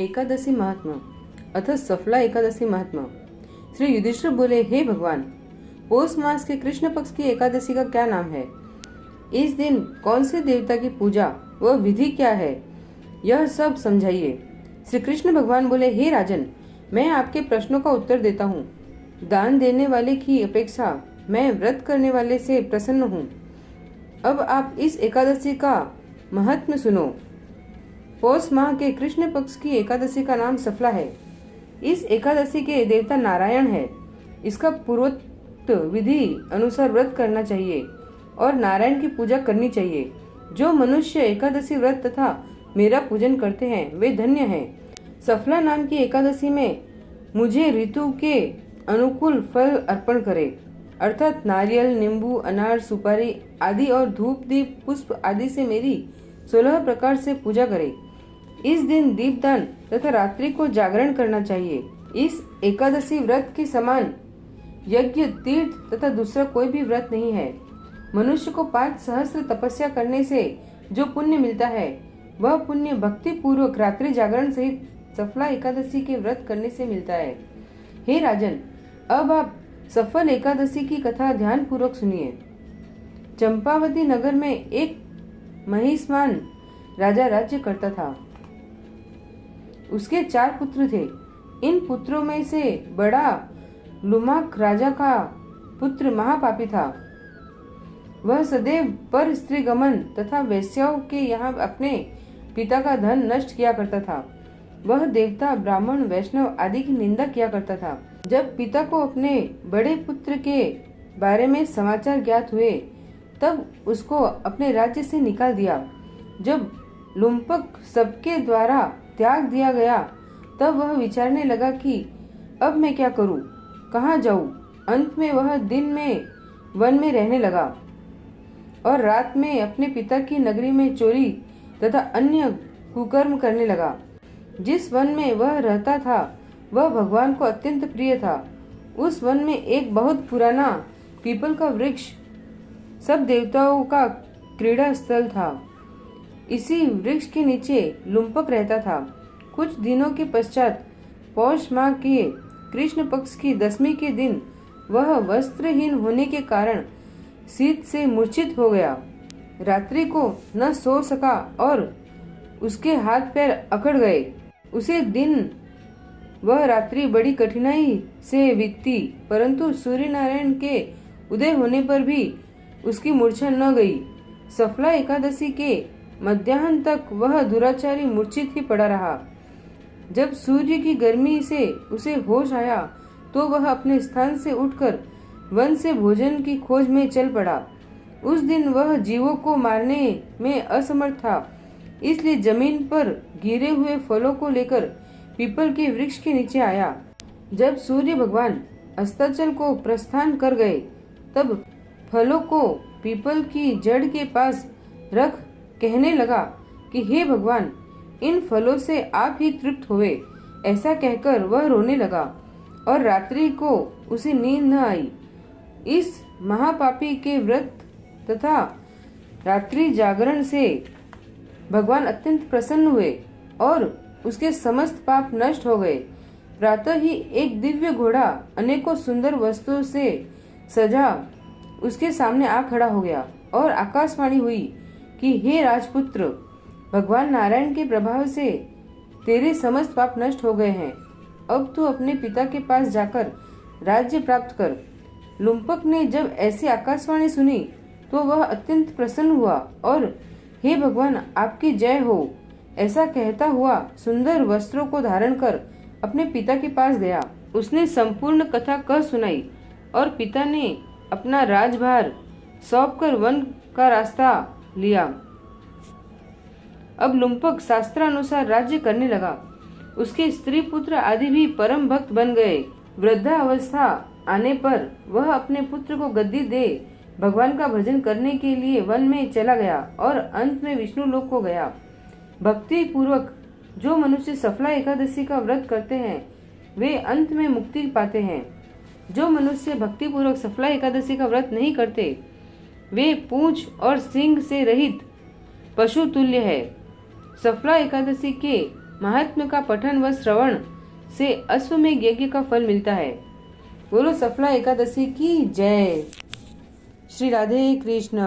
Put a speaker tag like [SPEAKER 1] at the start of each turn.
[SPEAKER 1] एकादशी महात्मा अथ सफला एकादशी महात्मा। श्री युधिष्ठिर बोले, हे भगवान, पौष मास के कृष्ण पक्ष की एकादशी का क्या नाम है? इस दिन कौन से देवता की पूजा व विधि क्या है, यह सब समझाइए। श्री कृष्ण भगवान बोले, हे राजन, मैं आपके प्रश्नों का उत्तर देता हूँ। दान देने वाले की अपेक्षा मैं व्रत करने वाले से प्रसन्न हूँ। अब आप इस एकादशी का महत्व सुनो। पौष माह के कृष्ण पक्ष की एकादशी का नाम सफला है। इस एकादशी के देवता नारायण है। इसका पूर्वोक्त विधि अनुसार व्रत करना चाहिए और नारायण की पूजा करनी चाहिए। जो मनुष्य एकादशी व्रत तथा मेरा पूजन करते हैं वे धन्य हैं। सफला नाम की एकादशी में मुझे ऋतु के अनुकूल फल अर्पण करे, अर्थात नारियल, नींबू, अनार, सुपारी आदि और धूप, दीप, पुष्प आदि से मेरी 16 प्रकार से पूजा करे। इस दिन दीपदान तथा रात्रि को जागरण करना चाहिए। इस एकादशी व्रत के समान यज्ञ, तीर्थ तथा दूसरा कोई भी व्रत नहीं है। मनुष्य को 5 सहस्त्र तपस्या करने से जो पुण्य मिलता है वह पुण्य भक्ति पूर्वक रात्रि जागरण सहित सफला एकादशी के व्रत करने से मिलता है। हे राजन, अब आप सफल एकादशी की कथा ध्यान पूर्वक सुनिए। चंपावती नगर में एक महिष्मान राजा राज्य करता था। उसके 4 पुत्र थे। इन पुत्रों में से बड़ा लुमाक राजा का पुत्र महापापी था। वह सदैव पर स्त्री गमन तथा वेश्याओं के यहाँ अपने पिता का धन नष्ट किया करता था। वह देवता, ब्राह्मण, वैष्णव आदि की निंदा किया करता था। जब पिता को अपने बड़े पुत्र के बारे में समाचार ज्ञात हुए तब उसको अपने राज्य से निकाल दिया। जब लुम्पक सबके द्वारा त्याग दिया गया तब वह विचारने लगा कि अब मैं क्या करूं, कहाँ जाऊं। अंत में वह दिन में वन में रहने लगा और रात में अपने पिता की नगरी में चोरी तथा अन्य कुकर्म करने लगा। जिस वन में वह रहता था वह भगवान को अत्यंत प्रिय था। उस वन में एक बहुत पुराना पीपल का वृक्ष सब देवताओं का क्रीड़ा स्थल था। इसी वृक्ष के नीचे लुम्पक रहता था। कुछ दिनों के पश्चात पौष माह के कृष्ण पक्ष की 10वीं के दिन वह वस्त्रहीन होने के कारण शीत से मूर्छित हो गया। रात्रि को न सो सका और उसके हाथ पैर अकड़ गए। उसे दिन वह रात्रि बड़ी कठिनाई से बीती, परंतु सूर्य नारायण के उदय होने पर भी उसकी मूर्छा न गई। सफला एकादशी के मध्याह्न तक वह दुराचारी मूर्छित ही पड़ा रहा। जब सूर्य की गर्मी से उसे होश आया तो वह अपने स्थान से उठकर वन से भोजन की खोज में चल पड़ा। उस दिन वह जीवों को मारने में असमर्थ था, इसलिए जमीन पर गिरे हुए फलों को लेकर पीपल के वृक्ष के नीचे आया। जब सूर्य भगवान अस्ताचल को प्रस्थान कर गए तब फलों को पीपल की जड़ के पास रख कहने लगा कि हे भगवान, इन फलों से आप ही तृप्त हुए। ऐसा कहकर वह रोने लगा और रात्रि को उसे नींद न आई। इस महापापी के व्रत तथा रात्रि जागरण से भगवान अत्यंत प्रसन्न हुए और उसके समस्त पाप नष्ट हो गए। प्रातः ही एक दिव्य घोड़ा अनेकों सुंदर वस्तुओं से सजा उसके सामने आ खड़ा हो गया और आकाशवाणी हुई कि हे राजपुत्र, भगवान नारायण के प्रभाव से तेरे समस्त पाप नष्ट हो गए हैं। अब तू अपने पिता के पास जाकर राज्य प्राप्त कर। लुम्पक ने जब ऐसी आकाशवाणी सुनी तो वह अत्यंत प्रसन्न हुआ और हे भगवान, आपकी जय हो ऐसा कहता हुआ सुंदर वस्त्रों को धारण कर अपने पिता के पास गया। उसने संपूर्ण कथा कह सुनाई और पिता ने अपना राजभार सौंपकर वन का रास्ता लिया। अब लुम्पक शास्त्रानुसार राज्य करने लगा। उसके स्त्री पुत्र आदि भी परम भक्त बन गए। वृद्धावस्था आने पर वह अपने पुत्र को गद्दी दे भगवान का भजन करने के लिए वन में चला गया और अंत में विष्णु लोक को गया। भक्ति पूर्वक जो मनुष्य सफला एकादशी का व्रत करते हैं वे अंत में मुक्ति पाते हैं। जो मनुष्य भक्ति पूर्वक सफला एकादशी का व्रत नहीं करते वे पूंछ और सींग से रहित पशु तुल्य है। सफला एकादशी के महात्म्य का पठन व श्रवण से अश्वमेघ यज्ञ का फल मिलता है। बोलो सफला एकादशी की जय। श्री राधे कृष्ण।